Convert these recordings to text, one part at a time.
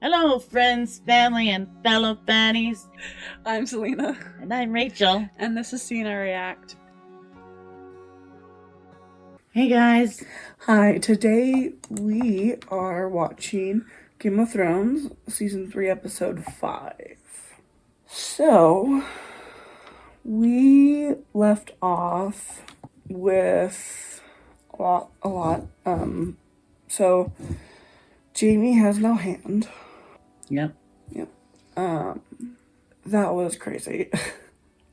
Hello, friends, family, and fellow fannies. I'm Selena. And I'm Rachel. And this is Cena React. Hey, guys. Hi, today we are watching Game of Thrones, Season 3, Episode 5. So, we left off with a lot. So, Jaime has no hand. Yep. That was crazy.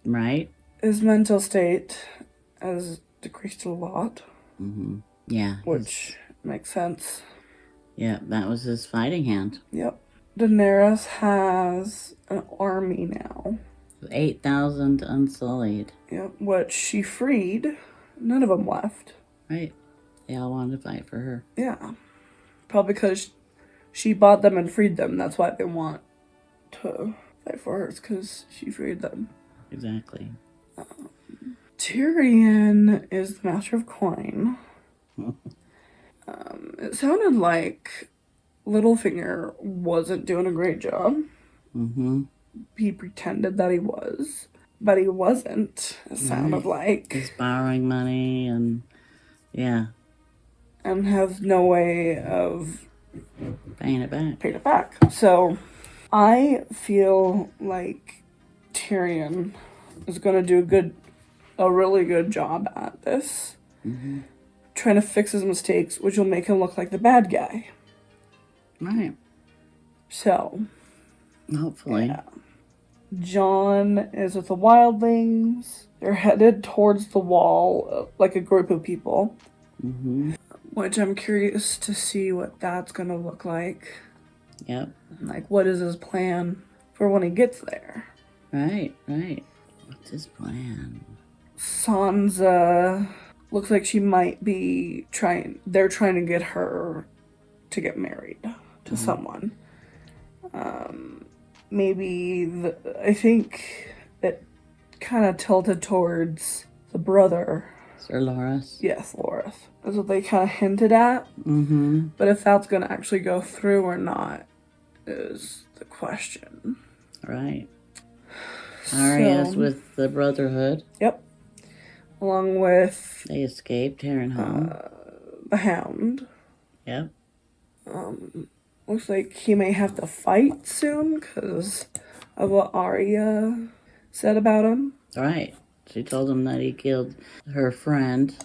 Right? His mental state has decreased a lot. Mm-hmm. Yeah. Which makes sense. Yeah, that was his fighting hand. Yep. Daenerys has an army now. 8,000 unsullied. Yep, which she freed. None of them left. Right. They all wanted to fight for her. Yeah. Probably because she bought them and freed them. That's why they want to fight for her, because she freed them. Exactly. Tyrion is the master of coin. It sounded like Littlefinger wasn't doing a great job. Mm-hmm. He pretended that he was, but he wasn't, it sounded like. He's borrowing money and, yeah. And has no way of paying it back. So, I feel like Tyrion is going to do a really good job at this. Mm-hmm. Trying to fix his mistakes, which will make him look like the bad guy. Right. So, hopefully. Yeah. Jon is with the wildlings. They're headed towards the wall, like a group of people. Mm-hmm. Which I'm curious to see what that's going to look like. Yep. Like, what is his plan for when he gets there? Right. What's his plan? Sansa looks like she might be they're trying to get her to get married to someone. Maybe I think it kind of tilted towards the brother. Sir Loras? Yes, Loras. That's what they kind of hinted at. Mm-hmm. But if that's going to actually go through or not is the question. Right. Arya's with the Brotherhood. Yep. Along with... They escaped Harrenhal. The Hound. Yep. Looks like he may have to fight soon because of what Arya said about him. Right. She told him that he killed her friend.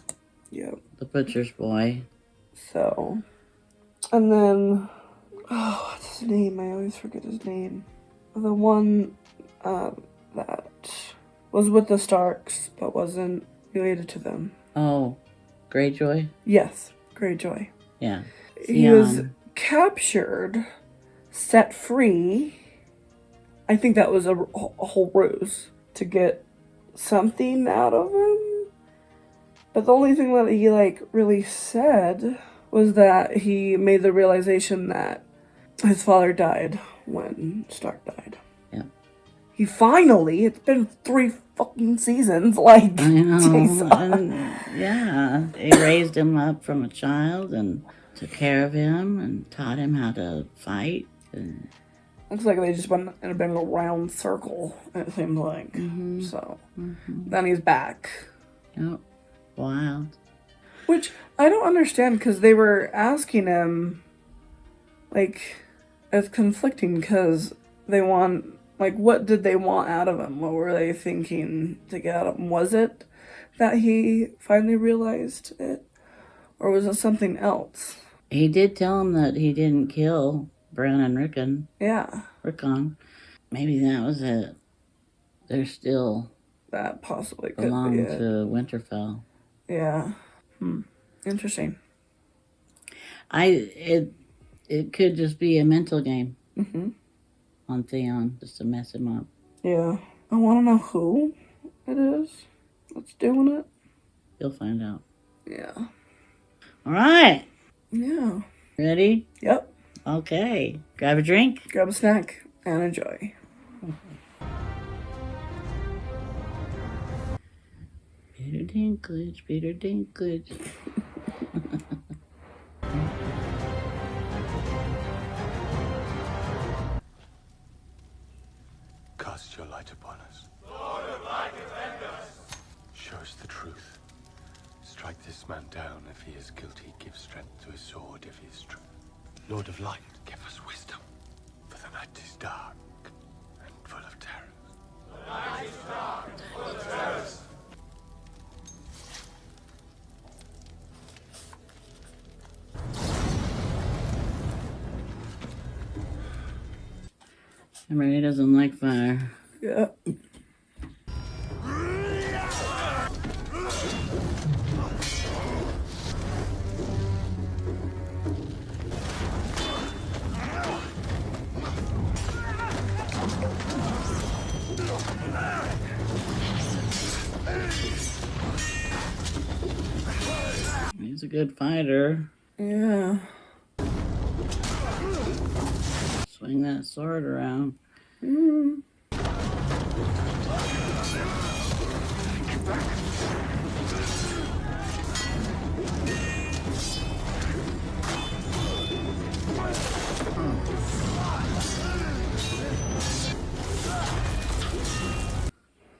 Yep. The butcher's boy. So. And then... Oh, what's his name? I always forget his name. The one that was with the Starks but wasn't related to them. Oh. Greyjoy? Yes. Greyjoy. Yeah. He was captured, set free. I think that was a whole ruse to get something out of him. But the only thing that he really said was that he made the realization that his father died when Stark died. Yeah. He finally, it's been 3 fucking seasons, I know. Jesus. Yeah. They raised him up from a child and took care of him and taught him how to fight. And looks like they just went in a big round circle, it seems like. Mm-hmm. So, then he's back. Yep. Wild. Which, I don't understand, because they were asking him, it's conflicting, because they want, what did they want out of him? What were they thinking to get out of him? Was it that he finally realized it? Or was it something else? He did tell him that he didn't kill Bran and Rickon. Yeah. Rickon. Maybe that was it. They're still... That possibly could belong be it. to Winterfell. Yeah. Interesting. It could just be a mental game. Mm-hmm. On Theon, just to mess him up. Yeah. I want to know who it is that's doing it. You'll find out. Yeah. All right. Yeah. Ready? Yep. Okay. Grab a drink. Grab a snack and enjoy. Peter Dinklage, Peter Dinklage. Cast your light upon us. Lord of light, defend us. Show us the truth. Strike this man down if he is guilty. Give strength to his sword if he is true. Lord of light, give us wisdom. For the night is dark and full of terror. The night is dark and full of terrors. Everybody doesn't like fire. Yeah. He's a good fighter. Yeah. Swing that sword around.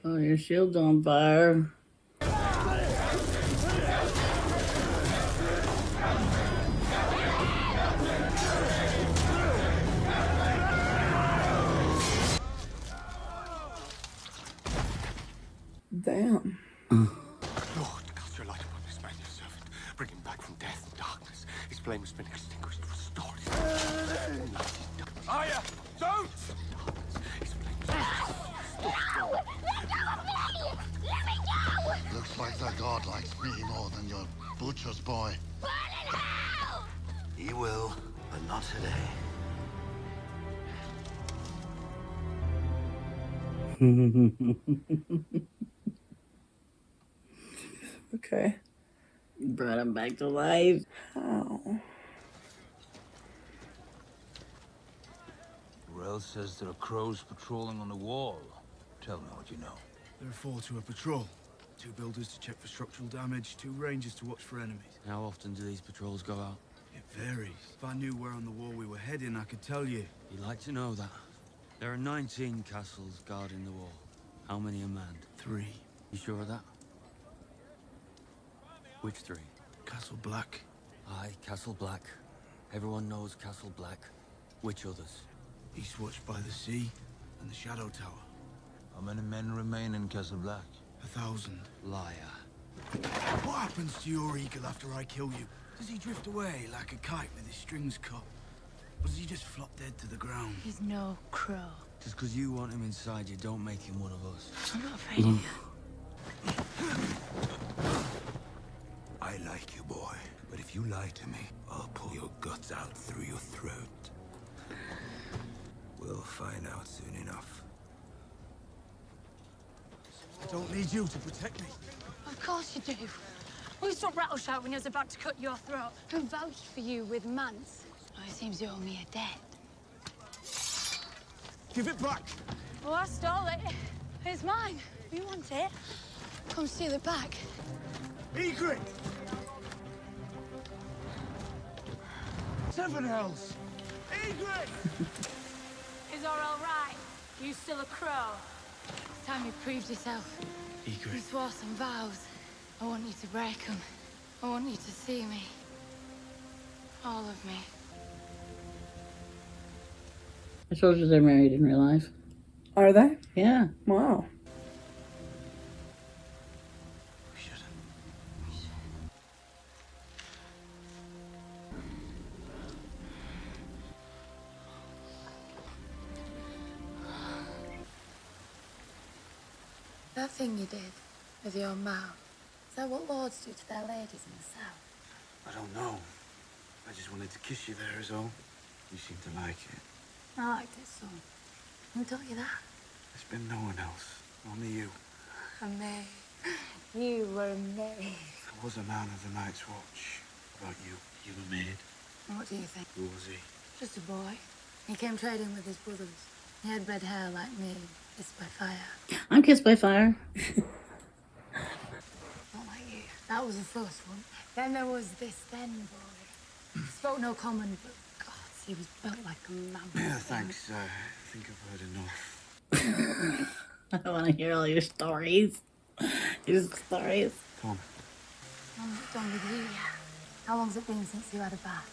Oh, your shield's on fire. Damn. Lord, cast your light upon this man, your servant. Bring him back from death and darkness. His flame has been extinguished. Restore his Aya, don't! His flame Looks like the god likes me more than your butcher's boy. He will, but not today. Okay. Brought him back to life. How? Rel says there are crows patrolling on the wall. Tell me what you know. There are 4 to a patrol. 2 builders to check for structural damage, 2 rangers to watch for enemies. How often do these patrols go out? It varies. If I knew where on the wall we were heading, I could tell you. You'd like to know that. There are 19 castles guarding the wall. How many are manned? 3. You sure of that? Which 3? Castle Black. Aye, Castle Black. Everyone knows Castle Black. Which others? Eastwatch by the sea and the Shadow Tower. How many men remain in Castle Black? 1,000. Liar. What happens to your eagle after I kill you? Does he drift away like a kite with his strings cut? Or does he just flop dead to the ground? He's no crow. Just because you want him inside you, don't make him one of us. I'm not afraid of you. I like you, boy. But if you lie to me, I'll pull your guts out through your throat. We'll find out soon enough. I don't need you to protect me. Of course you do. We saw Rattleshout when he was about to cut your throat. Who vouched for you with Mance? Oh, it seems you owe me a debt. Give it back! Oh, I stole it. It's mine. You want it? Come steal it back. Egret! 7 hells! Egret! Is all right? You still a crow? It's time you proved yourself. You Egret. swore some vows. I want you to break them. I want you to see me. All of me. I told you they're married in real life. Are they? Yeah. Wow. We shouldn't. That thing you did with your mouth, is that what lords do to their ladies in the south? I don't know. I just wanted to kiss you there is all. You seem to like it. I liked it some. Who taught you that? There's been no one else. Only you. And me. You were me. I was a man of the Night's Watch. About you. You were made. What do you think? Who was he? Just a boy. He came trading with his brothers. He had red hair like me, kissed by fire. I'm kissed by fire. Not like you. That was the first one. Then there was this then boy. Spoke no common, but God, he was built like a mammoth. Yeah, thanks. I think I've heard enough. I want to hear all your stories. Your stories. I'm not done with you yet. How long's it been since you had a bath?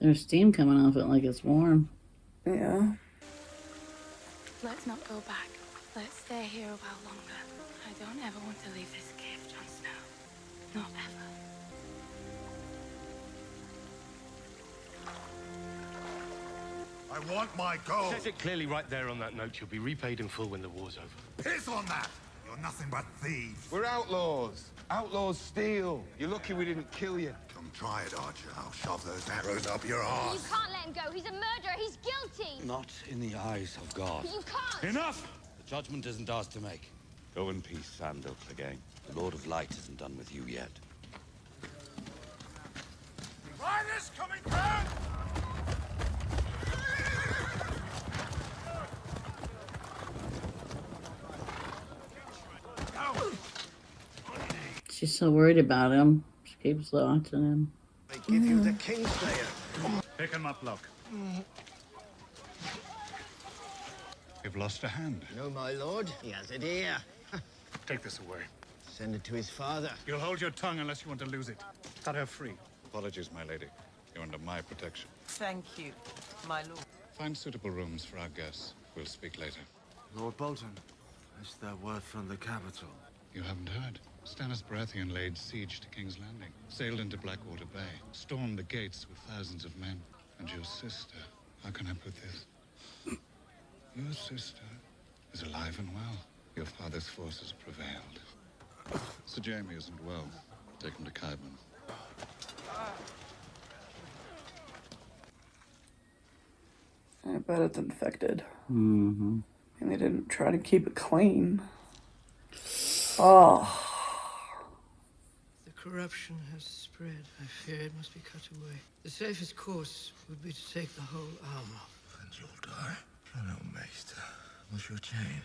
There's steam coming off it like it's warm. Yeah. Let's not go back. Let's stay here a while longer. I don't ever want to leave this cave, Jon Snow. Not ever. I want my gold. Says it clearly right there on that note. You'll be repaid in full when the war's over. Piss on that. You're nothing but thieves. We're outlaws. Outlaws steal. You're lucky we didn't kill you. Come try it, Archer. I'll shove those arrows up your You arse. can't let him go. He's a murderer. He's guilty. Not in the eyes of God. You can't. Enough! The judgment isn't ours to make. Go in peace, Sandor Clegane. The Lord of Light isn't done with you yet. Riders coming through! She's so worried about him. She keeps watching him. They give you the Kingslayer. Pick him up, Locke. You've lost a hand. No, my lord. He has it here. Take this away. Send it to his father. You'll hold your tongue unless you want to lose it. Cut her free. Apologies, my lady. You're under my protection. Thank you, my lord. Find suitable rooms for our guests. We'll speak later. Lord Bolton, is there word from the capital? You haven't heard. Stannis Baratheon laid siege to King's Landing, sailed into Blackwater Bay, stormed the gates with thousands of men. And your sister, how can I put this? Your sister is alive and well. Your father's forces prevailed. Sir Jaime isn't well. Take him to Kaidman. I bet it's infected. Mm-hmm. And they didn't try to keep it clean. Oh. The corruption has spread. I fear it must be cut away. The safest course would be to take the whole arm off. And you'll die. Hello, Maester. What's your chain?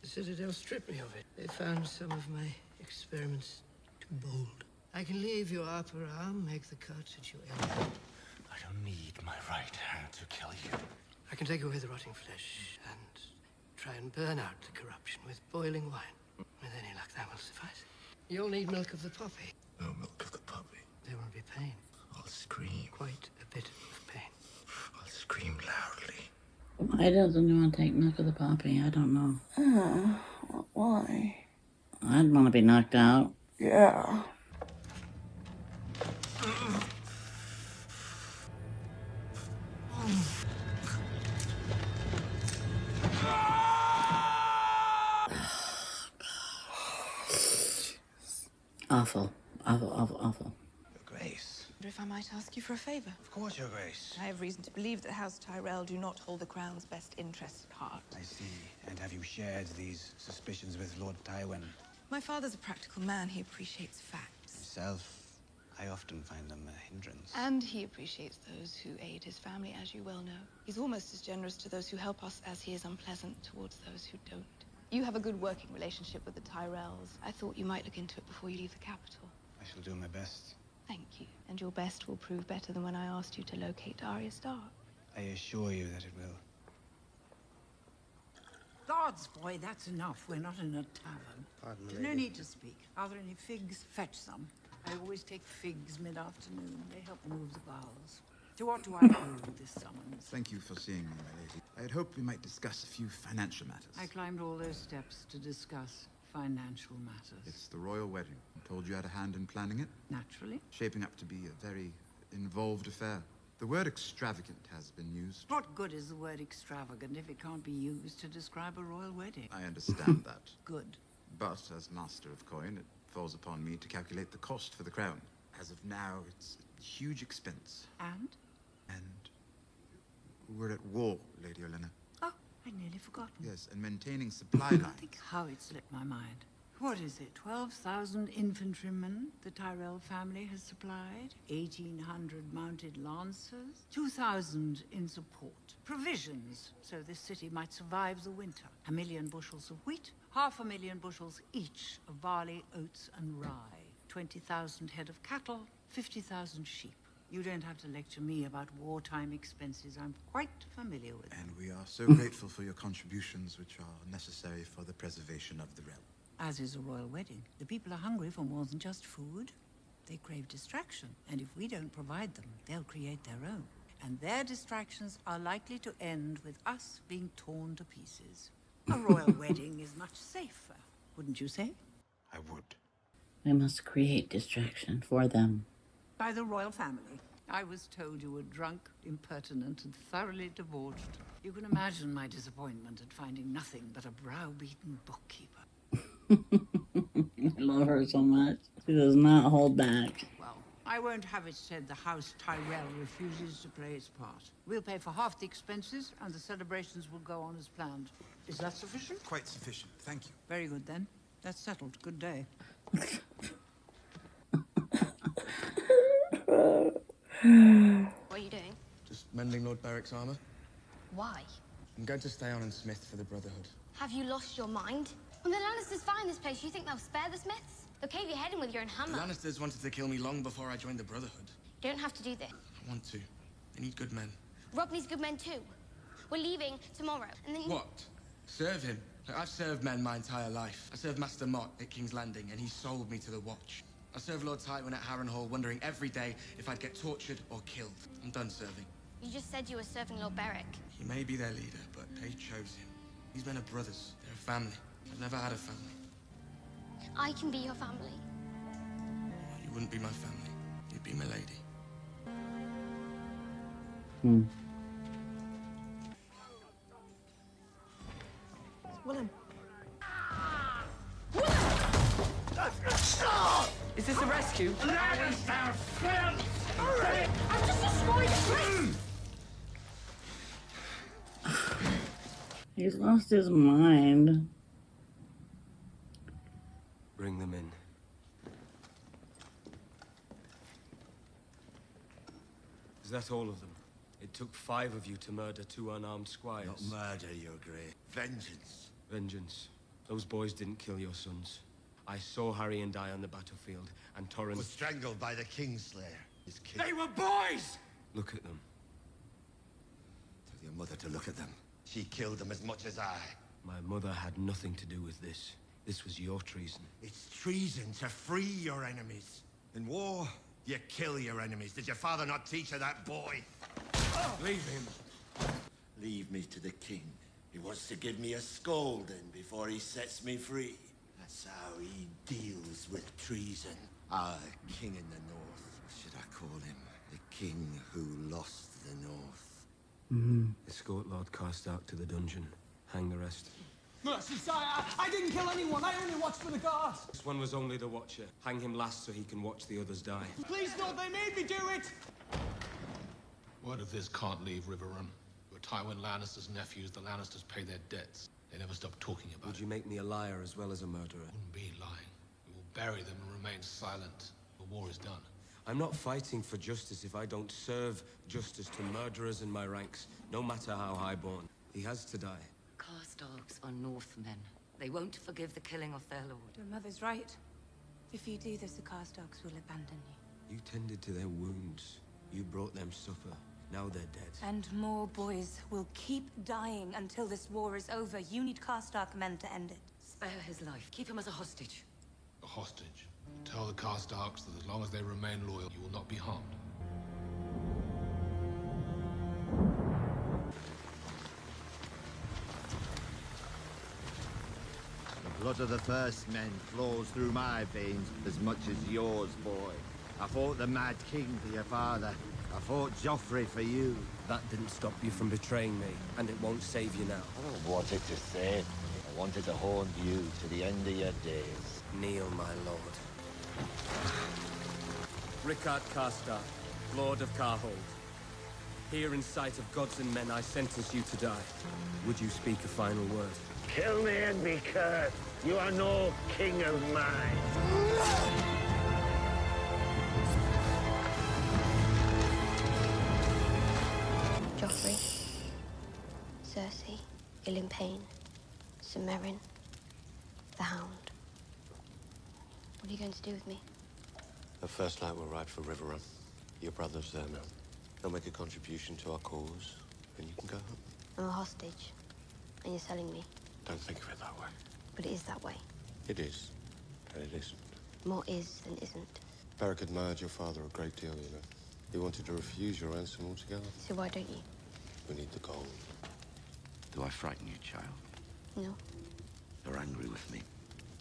The Citadel stripped me of it. They found some of my experiments too bold. I can leave your upper arm, make the cut at your elbow. I don't need my right hand to kill you. I can take away the rotting flesh and try and burn out the corruption with boiling wine. With any luck, that will suffice. You'll need milk of the poppy. No milk of the puppy. There will be pain. I'll scream. Quite a bit of pain. I'll scream loudly. Why doesn't he want to take milk of the poppy? I don't know. Why? I'd want to be knocked out. Yeah. Awful. Awful, awful, awful. Your Grace. If I might ask you for a favor. Of course, Your Grace. I have reason to believe that House Tyrell do not hold the Crown's best interests at heart. I see. And have you shared these suspicions with Lord Tywin? My father's a practical man. He appreciates facts. Myself, I often find them a hindrance. And he appreciates those who aid his family, as you well know. He's almost as generous to those who help us as he is unpleasant towards those who don't. You have a good working relationship with the Tyrells. I thought you might look into it before you leave the capital. I shall do my best. Thank you. And your best will prove better than when I asked you to locate Arya Stark. I assure you that it will. God's boy, that's enough. We're not in a tavern. Pardon me, There's no lady. need to speak. Are there any figs? Fetch some. I always take figs mid-afternoon. They help move the bowels. To what do I owe this summons? Thank you for seeing me, my lady. I had hoped we might discuss a few financial matters. I climbed all those steps to discuss financial matters. It's the royal wedding. I told you had a hand in planning it. Naturally. Shaping up to be a very involved affair. The word extravagant has been used. What good is the word extravagant if it can't be used to describe a royal wedding? I understand that. Good. But as master of coin, it falls upon me to calculate the cost for the crown. As of now, it's a huge expense. And? And we're at war, Lady Olenna. Oh, I'd nearly forgotten. Yes, and maintaining supply lines. Think how it slipped my mind. What is it, 12,000 infantrymen the Tyrell family has supplied? 1,800 mounted lancers? 2,000 in support. Provisions, so this city might survive the winter. 1 million bushels of wheat, 500,000 bushels each of barley, oats, and rye. 20,000 head of cattle, 50,000 sheep. You don't have to lecture me about wartime expenses. I'm quite familiar with them. And we are so grateful for your contributions, which are necessary for the preservation of the realm. As is a royal wedding. The people are hungry for more than just food. They crave distraction, and if we don't provide them, they'll create their own. And their distractions are likely to end with us being torn to pieces. A royal wedding is much safer, wouldn't you say? I would. We must create distraction for them. By the royal family. I was told you were drunk, impertinent, and thoroughly debauched. You can imagine my disappointment at finding nothing but a browbeaten bookkeeper. I love her so much. She does not hold back. Well, I won't have it said the House Tyrell refuses to play its part. We'll pay for half the expenses, and the celebrations will go on as planned. Is that sufficient? Quite sufficient, thank you. Very good, then. That's settled. Good day. What are you doing? Just mending Lord Beric's armor. Why? I'm going to stay on in Smith for the Brotherhood. Have you lost your mind? When the Lannisters find this place, you think they'll spare the Smiths? They'll cave your head in with your own The hammer. Lannisters wanted to kill me long before I joined the Brotherhood. You don't have to do this. I want to. They need good men. Rob needs good men too. We're leaving tomorrow, and then What? Serve him? Look, I've served men my entire life. I served Master Mott at King's Landing, and he sold me to the Watch. I served Lord Tywin at Harrenhal, wondering every day if I'd get tortured or killed. I'm done serving. You just said you were serving Lord Beric. He may be their leader, but they chose him. These men are brothers. They're a family. I've never had a family. I can be your family. You wouldn't be my family. You'd be my lady. Willem. Is this a rescue? I'm just a small He's lost his mind. Bring them in. Is that all of them? It took 5 of you to murder 2 unarmed squires. Not murder, Your Grace. Vengeance. Vengeance. Those boys didn't kill your sons. I saw Harry and die on the battlefield, and Torrent Was strangled by the Kingslayer. His king. They were boys! Look at them. Tell your mother to look at them. She killed them as much as I. My mother had nothing to do with this. This was your treason. It's treason to free your enemies. In war, you kill your enemies. Did your father not teach her that, boy? Leave him. Leave me to the king. He wants to give me a scolding before he sets me free. That's how he deals with treason. Our king in the north. Should I call him the king who lost the north? Escort Lord Karstark to the dungeon. Hang the rest. Mercy, sire! I didn't kill anyone. I only watched for the guards. This one was only the Watcher. Hang him last so he can watch the others die. Please, Lord, they made me do it. Word of this can't leave Riverrun. You're Tywin Lannister's nephews. The Lannisters pay their debts. They never stop talking about it. Would you make me a liar as well as a murderer? Wouldn't be lying. We will bury them and remain silent. The war is done. I'm not fighting for justice if I don't serve justice to murderers in my ranks, no matter how highborn. He has to die. Karstarks are Northmen. They won't forgive the killing of their lord. Your mother's right. If you do this, the Karstarks will abandon you. You tended to their wounds. You brought them supper. Now they're dead. And more boys will keep dying until this war is over. You need Karstark men to end it. Spare his life. Keep him as a hostage. A hostage. Tell the Karstarks that as long as they remain loyal, you will not be harmed. The blood of the first men flows through my veins as much as yours, boy. I fought the Mad King for your father. I fought Joffrey for you. That didn't stop you from betraying me, and it won't save you now. I don't want it to save me. I wanted to haunt you to the end of your days. Kneel, my lord. Rickard Karstark, Lord of Karhold. Here in sight of gods and men, I sentence you to die. Would you speak a final word? Kill me and be cursed. You are no king of mine. Joffrey, Cersei, Ilyn Payne, Sir Meryn, the Hound. What are you going to do with me? The first light will ride for Riverrun. Your brother's there now. They'll make a contribution to our cause, and you can go home. I'm a hostage, and you're selling me. Don't think of it that way. But it is that way. It is, and it isn't. More is than isn't. Beric admired your father a great deal, you know. He wanted to refuse your ransom altogether. So why don't you? We need the gold. Do I frighten you, child? No. You're angry with me,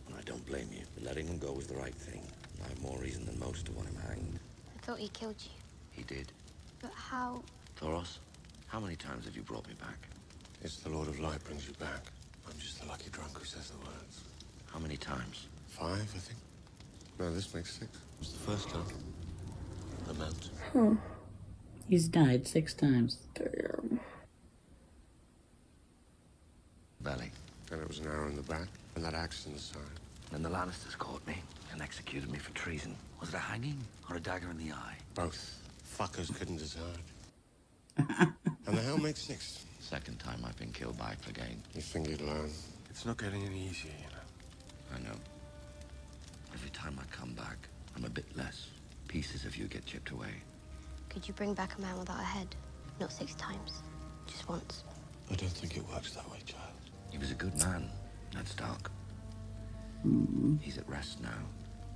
and I don't blame you. But letting him go was the right thing. I have more reason than most to want him hanged. I thought he killed you. He did. But how? Thoros, how many times have you brought me back? It's the Lord of Light brings you back. I'm just the lucky drunk who says the words. How many times? 5, I think. No, this makes 6. It was the first time. The mountain. Huh. He's died 6 times. Damn. Belly. And it was an arrow in the back, and that axe in the side. When the Lannisters caught me and executed me for treason, was it a hanging or a dagger in the eye? Both. Fuckers couldn't decide. And the hell makes 6. Second time I've been killed by Clegane. You think you'd learn? It's not getting any easier, you know. I know. Every time I come back, I'm a bit less. Pieces of you get chipped away. Could you bring back a man without a head? Not 6 times. Just once. I don't think it works that way, child. He was a good man, Ned Stark. He's at rest now.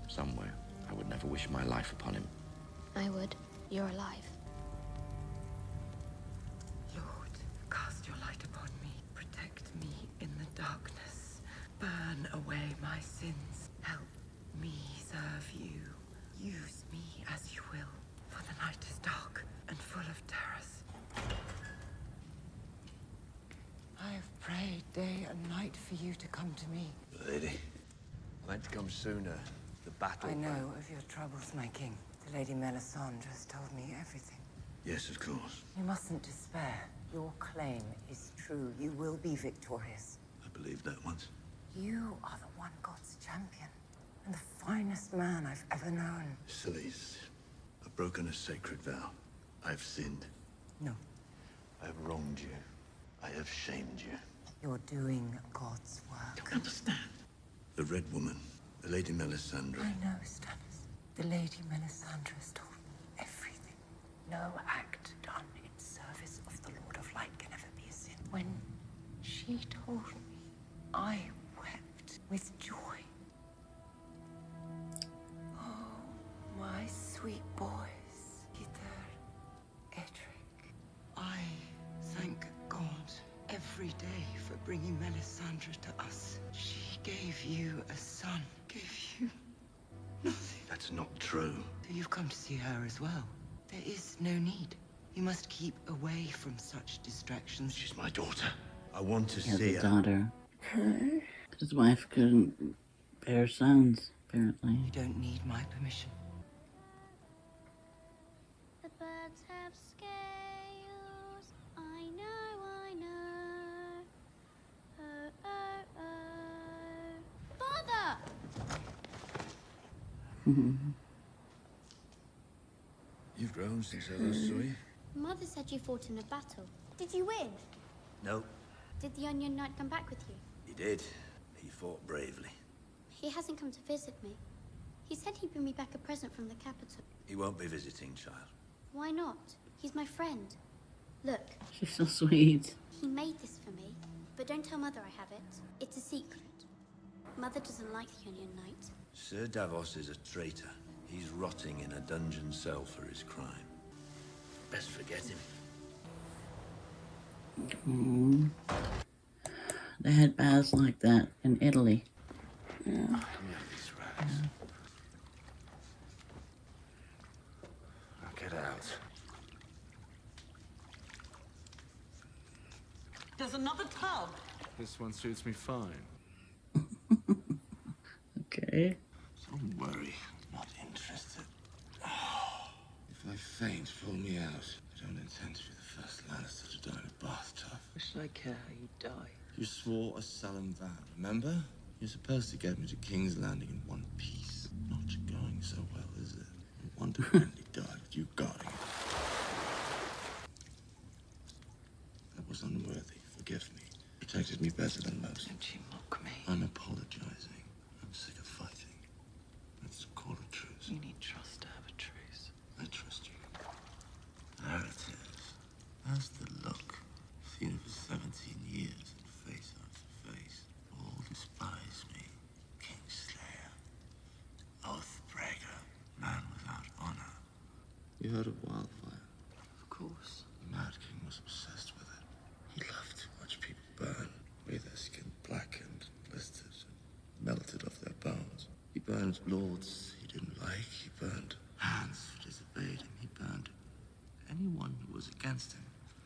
Somewhere. I would never wish my life upon him. I would. You're alive. Lord, cast your light upon me. Protect me in the darkness. Burn away my sins. Help me serve you. Use me as you will, for the night is dark and full of terrors. I have prayed day and night for you to come to me. Lady, might come sooner. The battle. I know of your troubles, my king. The Lady Melisandre has told me everything. Yes, of course. You mustn't despair. Your claim is true. You will be victorious. I believed that once. You are the one God's champion, and the finest man I've ever known. Celise, I've broken a sacred vow. I've sinned. No. I have wronged you. I have shamed you. You're doing God's work. Don't understand. The Red Woman, the Lady Melisandre. I know, Stannis. The Lady Melisandre has told me everything. No act done in service of the Lord of Light can ever be a sin. When she told me, I wept with joy. Oh, my sweet boys, Peter, Edric. I thank God every day for bringing Melisandre to us. She gave you a son. Gave you nothing. That's not true. So you've come to see her as well. There is no need. You must keep away from such distractions. She's my daughter. I want to He has see a her. daughter. His wife couldn't bear sons, apparently. You don't need my permission. The birds have scales. I know. Oh. Father! You've grown since I last saw you. Mother said you fought in a battle. Did you win? No, Did the Onion Knight come back with you? he did. He fought bravely. He hasn't come to visit me. He said he'd bring me back a present from the capital. He won't be visiting, child. Why not? He's my friend. Look, She's so sweet. he made this for me. But don't tell Mother I have it. It's a secret. Mother doesn't like the Onion Knight. Sir Davos is a traitor. He's rotting in a dungeon cell for his crime. Best forget him. They had baths like that in Italy. Yeah. Let me have these rags. Now get out. There's another tub. This one suits me fine. Okay. Don't worry. Not interested. If I faint, pull me out. I don't intend to be the first Lannister to die in a bathtub. Why should I care how you die? You swore a solemn vow, remember? You're supposed to get me to King's Landing in one piece. Not going so well, is it? No wonder Renly died with you guarding it. That was unworthy. Forgive me. Protected me better than most. Don't you mock me? I'm apologizing. I'm sick of fighting. Let's call a truce. You need trust to have a truce. I trust you. heard of wildfire? Of course. The Mad King was obsessed with it. He loved to watch people burn, with their skin blackened, blistered, and melted off their bones. He burned lords he didn't like. He burned hands who disobeyed him. He burned anyone who was against him.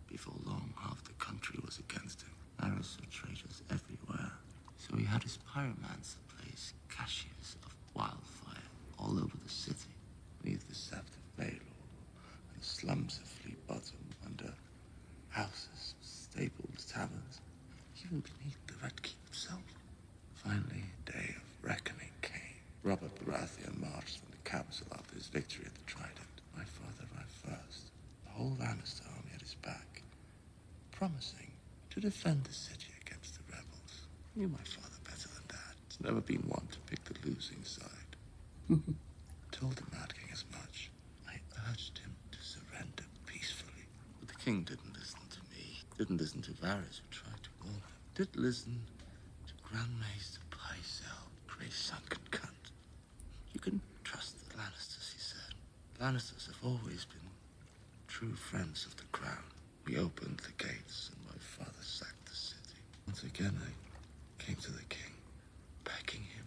Before long, half the country was against him. There were traitors everywhere. So he had his pyromancer place caches of wildfire all over the city, beneath the Sept of Baelor, and the slums of Fleet Bottom, under houses, stables, taverns, even beneath the Red Keep itself. Finally, a day of reckoning came. Robert Baratheon marched from the capital after his victory at the Trident. My father arrived first, the whole Lannister army at his back, promising to defend the city against the rebels. I knew my father better than that. He's never been one to pick the losing side. Told the Mad King as much. I urged him to surrender peacefully. But the king didn't listen to me. Didn't listen to Varys, who tried to warn him. Didn't listen to Grand Maester Pycelle, grey sunken cunt. You can trust the Lannisters, he said. The Lannisters have always been true friends of the crown. We opened the gates, and my father sacked the city. Once again, I came to the king, begging him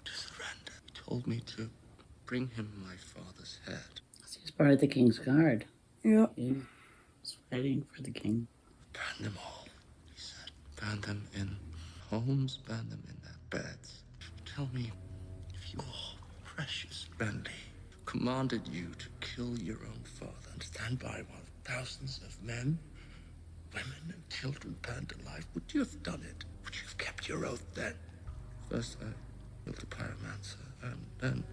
to surrender. He told me to bring him my father's head. He's part of the king's guard. Yeah. He was fighting for the king. Burn them all, he said. Burn them in homes, burn them in their beds. Tell me if your precious Renly commanded you to kill your own father and stand by while thousands of men, women, and children burned alive, would you have done it? Would you have kept your oath then? First, I killed the pyromancer, and then,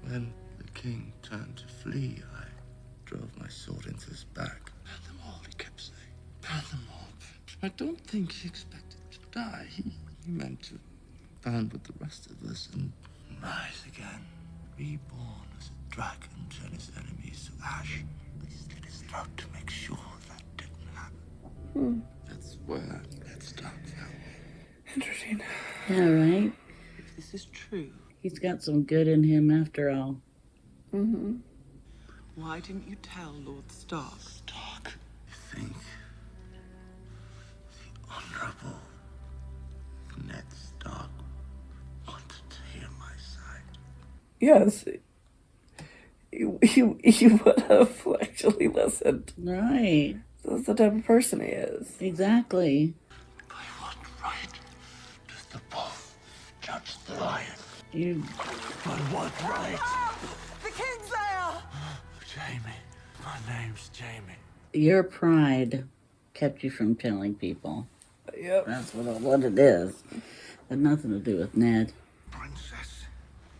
when the king turned to flee, I drove my sword into his back. Burn them all, he kept saying. Burn them all. I don't think he expected to die. He meant to burn with the rest of us and rise again, reborn as a dragon, turn his enemies to ash. But he slit his throat to make sure that didn't happen. That's where let's start now. Interesting. Yeah, right? If this is true, He's got some good in him after all. Mm-hmm. why didn't you tell Lord Stark? Stark, I think the Honorable Ned Stark wanted to hear my side. Yes. You would have actually listened. Right. That's the type of person he is. Exactly. By what right does the wolf judge the lion? You. By what right? The king's there! Jamie. My name's Jamie. Your pride kept you from telling people. Yep. That's what it is. Had nothing to do with Ned. Princess.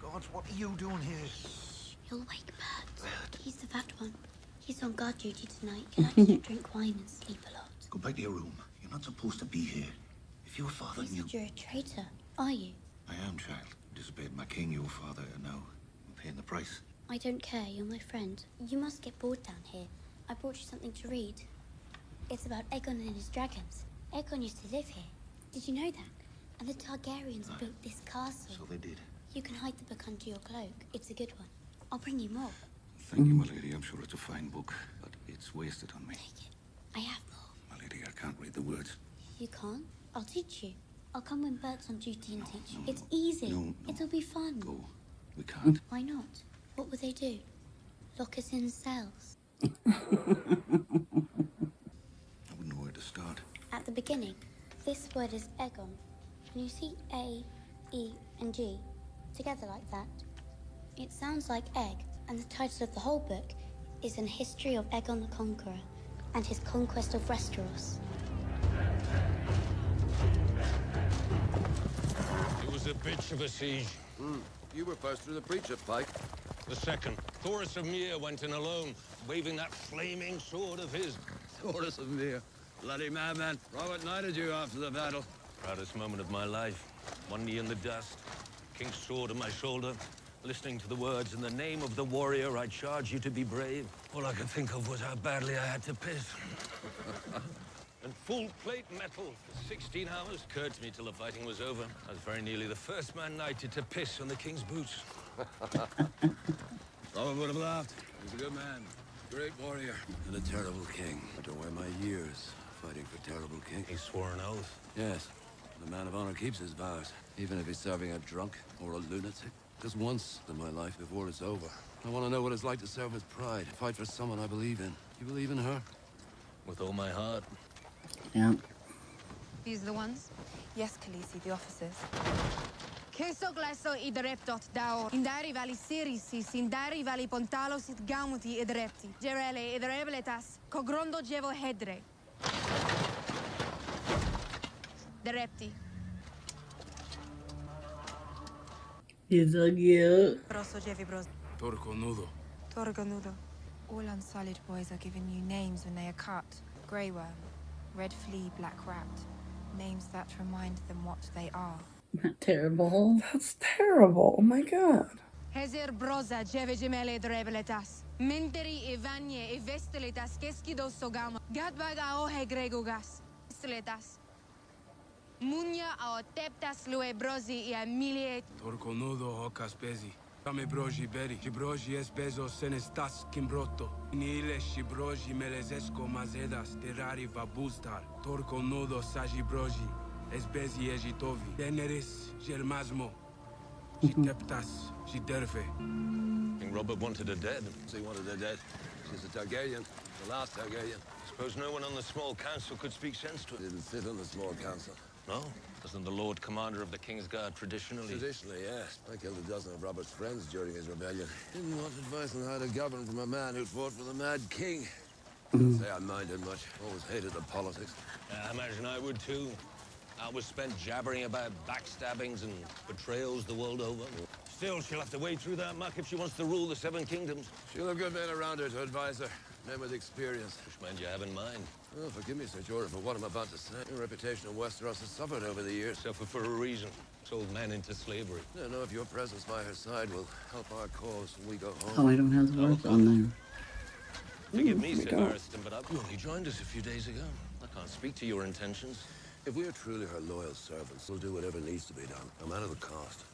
God, what are you doing here? You'll wake Bert. He's the fat one. He's on guard duty tonight. He likes to drink wine and sleep a lot. Go back to your room. You're not supposed to be here. If your father You knew... said you're a traitor, are you? I am, child. Disobeyed my king, your father, and now I'm paying the price. I don't care. You're my friend. You must get bored down here. I brought you something to read. It's about Aegon and his dragons. Aegon used to live here. Did you know that? And the Targaryens built this castle. So they did. You can hide the book under your cloak. It's a good one. I'll bring you more. Thank you, my lady. I'm sure it's a fine book, but it's wasted on me. Take it. I have more. My lady, I can't read the words. You can't? I'll teach you. I'll come when Bert's on duty and teach you. It's easy. It'll be fun. Go. We can't. Why not? What would they do? Lock us in cells? I wouldn't know where to start. At the beginning, this word is Aegon. And you see A, E, and G together like that. It sounds like egg, and the title of the whole book is An History of Aegon the Conqueror and his conquest of Westeros. It was a bitch of a siege. You were first through the breach at Pike. The second. Thoros of Myr went in alone, waving that flaming sword of his. Thoros of Myr. Bloody madman. Robert knighted you after the battle. Proudest moment of my life. One knee in the dust, king's sword on my shoulder, listening to the words, "In the name of the warrior, I charge you to be brave." All I could think of was how badly I had to piss. And full plate metal for 16 hours. Occurred to me till the fighting was over. I was very nearly the first man knighted to piss on the king's boots. Robert would have laughed. He was a good man. Great warrior and a terrible king. I don't wear my years fighting for terrible king. He swore an oath. Yes. The man of honor keeps his vows, even if he's serving a drunk or a lunatic. Just once in my life before it's over. I want to know what it's like to serve with pride, fight for someone I believe in. You believe in her? With all my heart. Yeah. These are the ones? Yes, Khaleesi, the officers. Kesogleso idreptot dao. Indari vali sirisis, indari vali pontalos it gamuti idrepti. Gerele idrebletas, cogrondo jevo hedre. Derepti. He's so cute. Broso jevi bros. Torconudo. Torgonudo. All unsullied boys are given new names when they are cut. Grey worm, red flea, black rat. Names that remind them what they are. Not terrible. That's terrible. Oh my god. Hezer broza jeve gemele idrebletas. Menteri evanye evesteletas keskido sogama. Gadbaga ohe gregogas. Steletas. Munya ao teptas lue brozi I amilie. Torconudo hocas pesi. Kame broji beri. Shibroji es bezo senestas kimbroto. Nile shibroji melezesco mazedas. Terrari vabustar. Torconudo saji broji. Es bezi ejitovi. Teneris gelmasmo. Shiteptas. Shiterfe. King Robert wanted her dead. He wanted her dead. She's a Targaryen. The last Targaryen. Suppose no one on the small council could speak sense to her. Didn't sit on the small council. No? Wasn't the Lord Commander of the King's Guard traditionally? Traditionally, yes. I killed a dozen of Robert's friends during his rebellion. Didn't want advice on how to govern from a man who'd fought for the Mad King. Couldn't say I minded much. Always hated the politics. I imagine I would too. I was spent jabbering about backstabbings and betrayals the world over. Still, she'll have to wade through that muck if she wants to rule the Seven Kingdoms. She'll have good men around her to advise her. Men with experience. Which man do you have in mind? Oh, forgive me, Sir Jorah, for what I'm about to say. Your reputation in Westeros has suffered over the years. Suffered for a reason. Sold men into slavery. I don't know if your presence by her side will help our cause when we go home. Oh, I don't have the words on there. Forgive me, Sir Harriston, but you only joined us a few days ago. I can't speak to your intentions. If we are truly her loyal servants, we'll do whatever needs to be done, no matter the cost,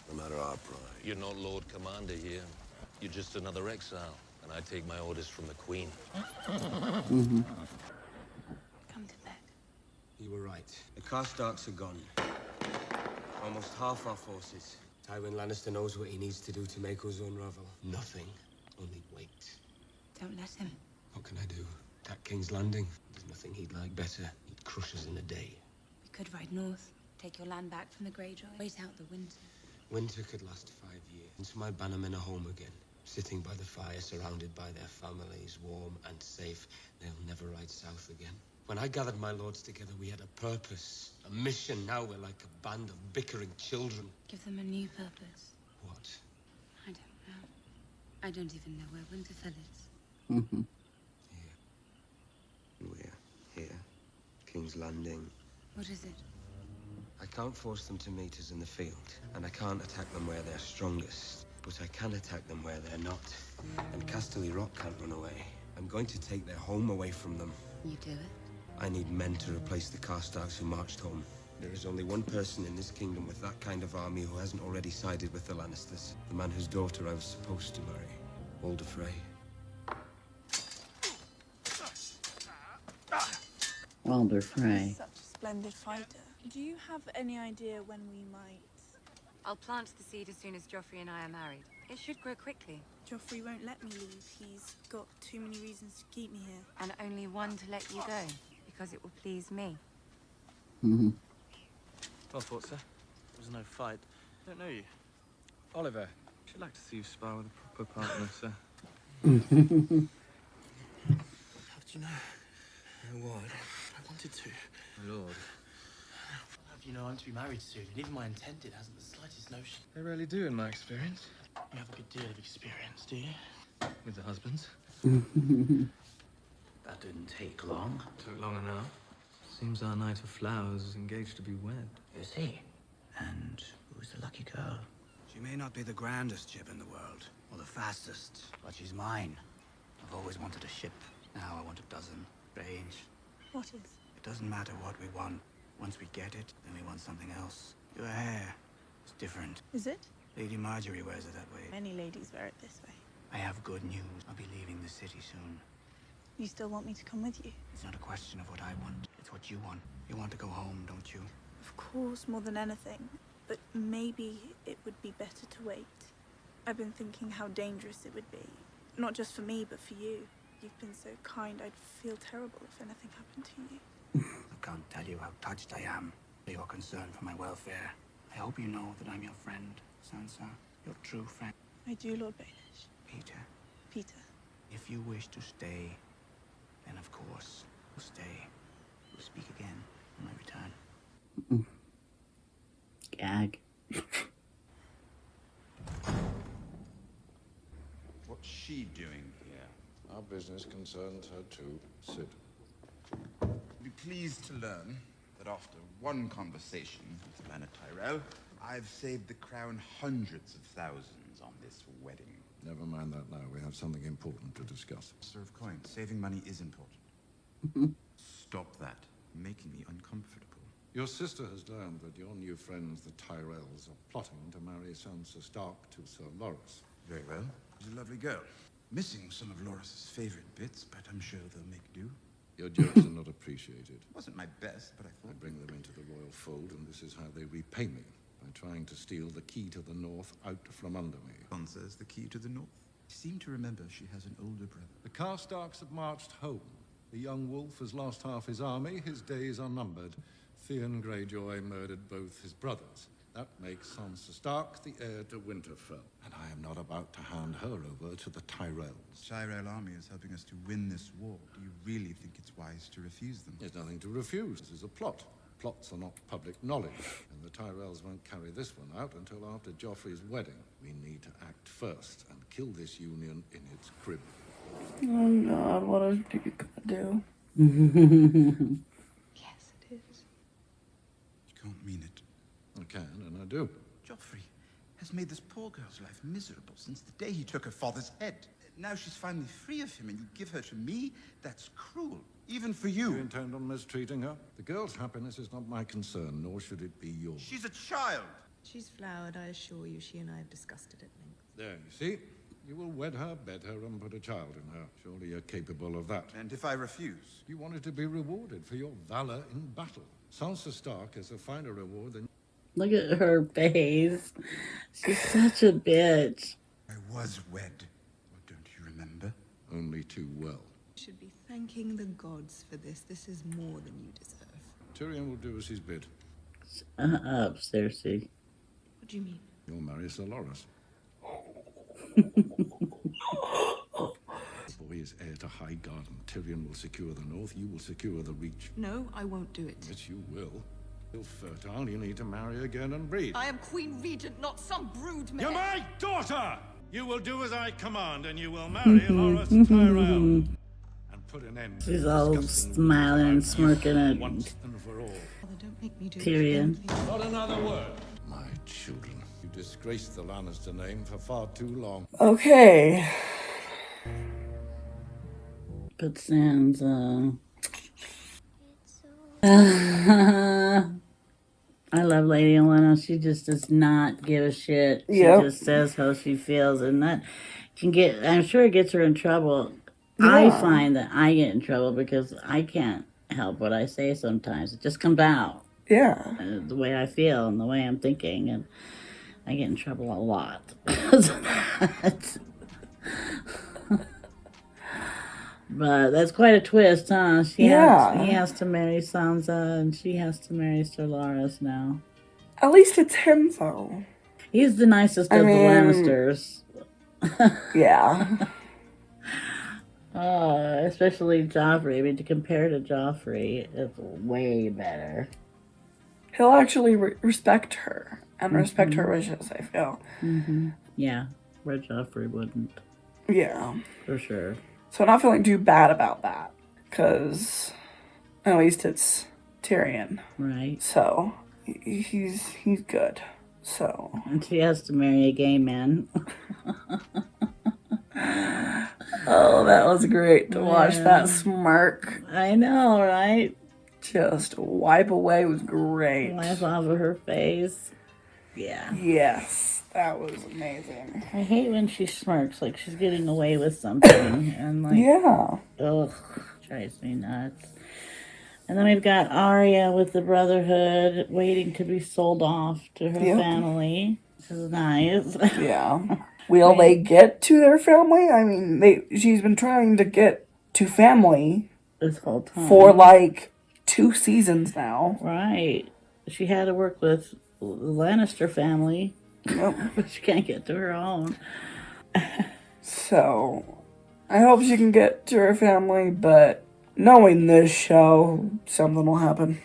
no matter our pride. You're not Lord Commander here. You're just another exile, and I take my orders from the Queen. Come to bed. You were right. The Karstarks are gone. Almost half our forces. Tywin Lannister knows what he needs to do to make us unravel. Nothing. Only wait. Don't let him. What can I do? Attack King's Landing? There's nothing he'd like better. He'd crush us in a day. We could ride north, take your land back from the Greyjoy, wait out the winter. Winter could last 5 years. Until my bannermen are home again. Sitting by the fire, surrounded by their families, warm and safe. They'll never ride south again. When I gathered my lords together, we had a purpose, a mission. Now we're like a band of bickering children. Give them a new purpose. What? I don't know. I don't even know where Winterfell is. We're here. King's Landing. What is it? I can't force them to meet us in the field, and I can't attack them where they're strongest. But I can attack them where they're not. And Casterly Rock can't run away. I'm going to take their home away from them. You do it? I need men to replace the Karstarks who marched home. There is only one person in this kingdom with that kind of army who hasn't already sided with the Lannisters. The man whose daughter I was supposed to marry. Walder Frey. Walder Frey. Such a splendid fighter. Do you have any idea when we might? I'll plant the seed as soon as Joffrey and I are married. It should grow quickly. Joffrey won't let me leave. He's got too many reasons to keep me here. And only one to let you go, because it will please me. Well fought, sir. There was no fight. I don't know you. Oliver, should like to see you spar with a proper partner, sir. How do you know? No what? I wanted to. My lord. How do you know I'm to be married soon? And even my intended hasn't the slightest notion. They rarely do, in my experience. You have a good deal of experience, do you? With the husbands. That didn't take long. Took long enough. Seems our Knight of Flowers is engaged to be wed. Is he? And who's the lucky girl? She may not be the grandest ship in the world, or the fastest, but she's mine. I've always wanted a ship. Now I want a dozen. Strange. What is? It doesn't matter what we want. Once we get it, then we want something else. Your hair is different. Is it? Lady Marjorie wears it that way. Many ladies wear it this way. I have good news. I'll be leaving the city soon. You still want me to come with you? It's not a question of what I want. It's what you want. You want to go home, don't you? Of course, more than anything. But maybe it would be better to wait. I've been thinking how dangerous it would be. Not just for me, but for you. You've been so kind, I'd feel terrible if anything happened to you. I can't tell you how touched I am by your concern for my welfare. I hope you know that I'm your friend, Sansa. Your true friend. I do, Lord Baelish. Peter. Peter. If you wish to stay, then of course, we'll stay. We'll speak again when I return. Gag. What's she doing here? Our business concerns her too. Sit. You'll be pleased to learn that after one conversation with Lana Tyrell, I've saved the crown hundreds of thousands on this wedding. Never mind that now. We have something important to discuss. Sir of Coin, saving money is important. Stop that. You're making me uncomfortable. Your sister has learned that your new friends, the Tyrells, are plotting to marry Sansa Stark to Sir Loras. Very well. She's a lovely girl. Missing some of Loras's favorite bits, but I'm sure they'll make do. Your jokes are not appreciated. Wasn't my best, but I thought... I bring them into the royal fold, and this is how they repay me. By trying to steal the key to the north out from under me. Sansa's the key to the north. I seem to remember she has an older brother. The Karstarks have marched home. The young wolf has lost half his army. His days are numbered. Theon Greyjoy murdered both his brothers. That makes Sansa Stark the heir to Winterfell. And I am not about to hand her over to the Tyrells. The Tyrell army is helping us to win this war. Do you really think it's wise to refuse them? There's nothing to refuse. This is a plot. Plots are not public knowledge, and the Tyrells won't carry this one out until after Joffrey's wedding. We need to act first and kill this union in its crib. Oh God, what are you gonna do? Yes, it is. You can't mean it. I can, and I do. Joffrey has made this poor girl's life miserable since the day he took her father's head. Now she's finally free of him, and you give her to me? That's cruel. Even for you. You intend on mistreating her? The girl's happiness is not my concern, nor should it be yours. She's a child. She's flowered, I assure you. She and I have discussed it at length. There, you see? You will wed her, bed her, and put a child in her. Surely you're capable of that. And if I refuse? You wanted to be rewarded for your valor in battle. Sansa Stark is a finer reward than... Look at her face. She's such a bitch. I was wed. What, don't you remember? Only too well. You should be thanking the gods for this. This is more than you deserve. Tyrion will do as he's bid. Up, Cersei. What do you mean? You'll marry Sir Loras. The boy is heir to Highgarden. Tyrion will secure the north. You will secure the Reach. No, I won't do it. Yes, you will. You're fertile. You need to marry again and breed. I am Queen Regent, not some brood mare. You're my daughter! You will do as I command, and you will marry Loras Tyrell. And put an end to She's all smiling and smirking at once and for all. Father, don't make me do Tyrion. it. Not another word. My children. You disgraced the Lannister name for far too long. Okay. But Sansa. I love Lady Olenna. She just does not give a shit. She just says how she feels, and that can get, I'm sure it gets her in trouble. Yeah. I find that I get in trouble because I can't help what I say sometimes. It just comes out. Yeah. The way I feel and the way I'm thinking, and I get in trouble a lot. But that's quite a twist, huh? He has to marry Sansa, and she has to marry Sir Loras now. At least it's him, though. He's the nicest of the Lannisters. Yeah. Especially Joffrey. I mean, to compare to Joffrey, it's way better. He'll actually respect her and respect her wishes, I feel. Yeah, where Joffrey wouldn't. Yeah. For sure. So I'm not feeling too bad about that, because at least it's Tyrion. Right. So he's good. So. And she has to marry a gay man. Oh, that was great to watch that smirk. I know, right? Just wipe away was great. Wipe off of her face. Yeah. Yes, that was amazing. I hate when she smirks like she's getting away with something. And like, Yeah. Ugh, drives me nuts. And then we've got Arya with the Brotherhood waiting to be sold off to her family. This is nice. Yeah. Will they get to their family? I mean, she's been trying to get to family this whole time for like 2 seasons now. Right. She had to work with the Lannister family. Yep. But she can't get to her own. So, I hope she can get to her family, but knowing this show, something will happen.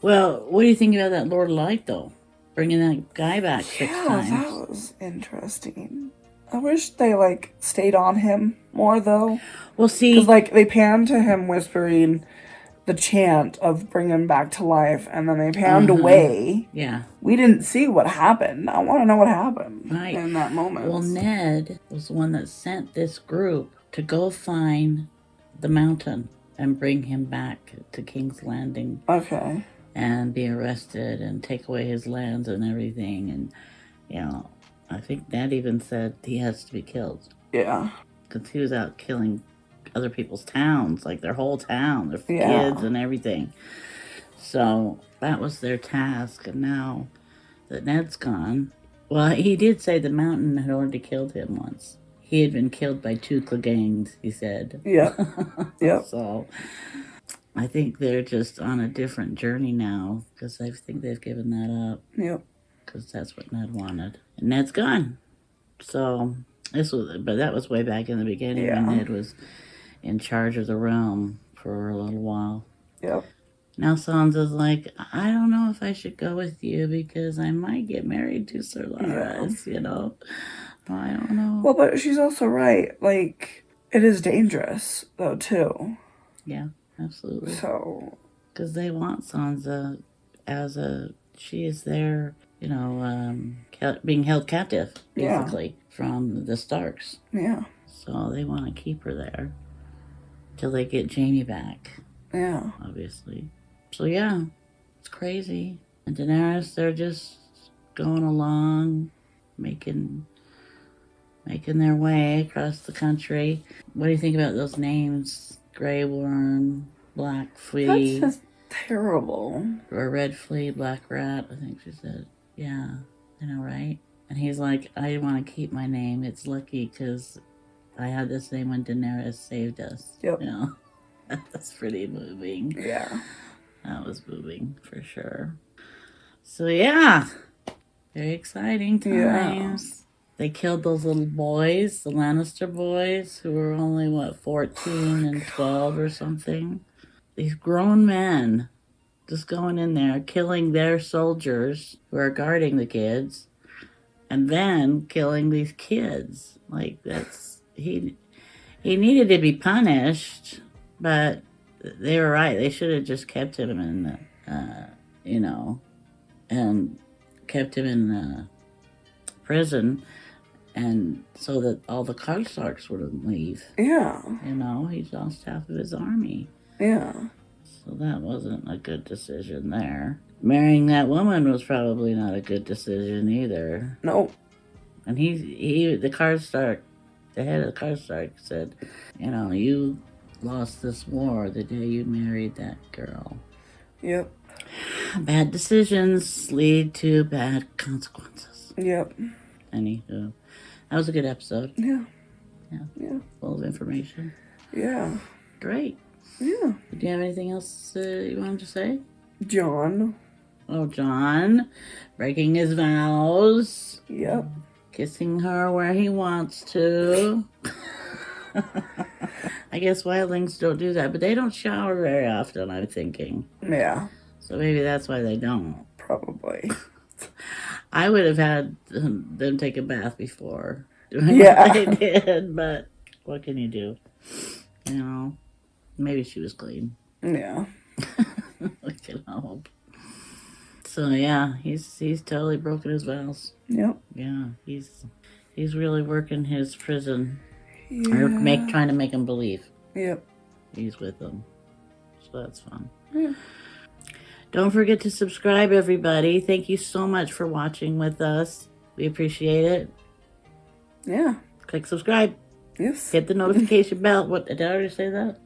Well, what do you think about that Lord of Light, though? Bringing that guy back 6 times. Yeah, that was interesting. I wish they, like, stayed on him more, though. Well, see... Because, like, they panned to him whispering the chant of bring him back to life, and then they panned away. Yeah. We didn't see what happened. I want to know what happened in that moment. Well, Ned was the one that sent this group to go find the mountain and bring him back to King's Landing. Okay. And be arrested and take away his lands and everything. And, you know, I think Ned even said he has to be killed. Yeah. Because he was out killing other people's towns, like their whole town, their Yeah. kids and everything. So that was their task. And now that Ned's gone, well, he did say the mountain had already killed him once. He had been killed by 2 Cleganes, he said. Yep. Yep. So I think they're just on a different journey now because I think they've given that up. Yep. Because that's what Ned wanted. And Ned's gone. So but that was way back in the beginning when Ned was in charge of the realm for a little while. Yep. Now Sansa's like, I don't know if I should go with you because I might get married to Sir Loras, you know? I don't know. Well, but she's also right. Like, it is dangerous, though, too. Yeah, absolutely. So... Because they want Sansa as she is there, you know, being held captive, basically, from the Starks. Yeah. So they want to keep her there till they get Jaime back. Yeah. Obviously. So yeah, it's crazy. And Daenerys, they're just going along, making their way across the country. What do you think about those names? Grey Worm, Black Flea. That's just terrible. Or Red Flea, Black Rat, I think she said. Yeah, I know, right? And he's like, I want to keep my name. It's lucky because I had this name when Daenerys saved us. Yep. You know? That's pretty moving. Yeah. That was moving for sure. So yeah, very exciting times. Yeah. They killed those little boys, the Lannister boys, who were only, 14 and 12 or something. These grown men just going in there, killing their soldiers who are guarding the kids, and then killing these kids. Like, that's... He needed to be punished, but they were right. They should have just kept him in the, and kept him in prison, and so that all the Karstarks wouldn't leave. Yeah. You know, he lost half of his army. Yeah. So that wasn't a good decision there. Marrying that woman was probably not a good decision either. No. And the Karstark, the head of the Karstark said, you know, you lost this war the day you married that girl. Yep. Bad decisions lead to bad consequences. Yep. Anywho, that was a good episode. Yeah. Yeah. Yeah. Full of information. Yeah. Great. Yeah. Do you have anything else you wanted to say? John. Oh, John. Breaking his vows. Yep. Kissing her where he wants to. I guess wildlings don't do that, but they don't shower very often, I'm thinking. Yeah. So maybe that's why they don't. Probably. I would have had them take a bath before doing what they did, but what can you do? You know, maybe she was clean. Yeah. We can hope. So yeah, he's totally broken his vows. Yep. Yeah, he's really working his prison. Yeah. Or trying to make him believe. Yep. He's with them. So that's fun. Yeah. Don't forget to subscribe, everybody. Thank you so much for watching with us. We appreciate it. Yeah. Click subscribe. Yes. Hit the notification bell. What, did I already say that?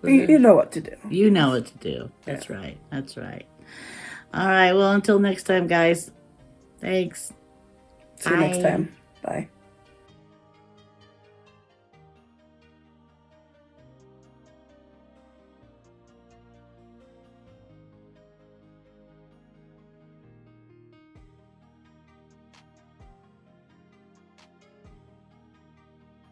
You know what to do. You know what to do. That's right. That's right. All right. Well, until next time, guys. Thanks. See you next time. Bye.